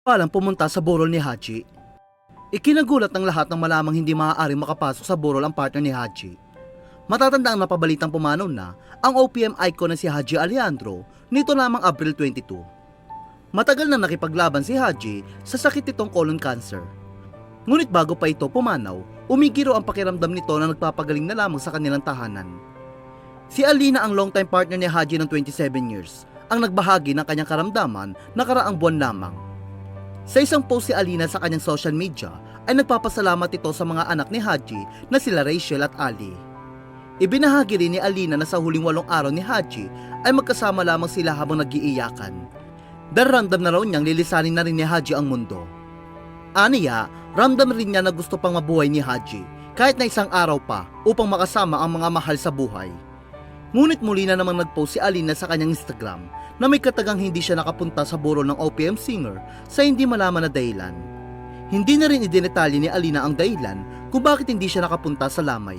Palang pumunta sa burol ni Haji. Ikinagulat ng lahat ng malamang hindi maaaring makapasok sa burol ang partner ni Haji. Matatanda ang napabalitang pumanaw na ang OPM icon na si Haji Alejandro nito lamang April 22. Matagal na nakipaglaban si Haji sa sakit nitong colon cancer. Ngunit bago pa ito pumanaw, umigiro ang pakiramdam nito na nagpapagaling na lamang sa kanilang tahanan. Si Alina ang longtime partner ni Haji ng 27 years, ang nagbahagi ng kanyang karamdaman nakaraang buwan lamang. Sa isang post si Alina sa kanyang social media ay nagpapasalamat ito sa mga anak ni Haji na sila Rachel at Ali. Ibinahagi rin ni Alina na sa huling 8 araw ni Haji ay magkasama lamang sila habang nag-iiyakan. Dahil ramdam na raw niyang lilisanin na rin ni Haji ang mundo. Aniya, ramdam rin niya na gusto pang mabuhay ni Haji kahit na isang araw pa upang makasama ang mga mahal sa buhay. Ngunit muli na namang nag-post si Alina sa kanyang Instagram na may katagang hindi siya nakapunta sa burol ng OPM singer sa hindi malaman na dahilan. Hindi na rin idinetalye ni Alina ang dahilan kung bakit hindi siya nakapunta sa lamay.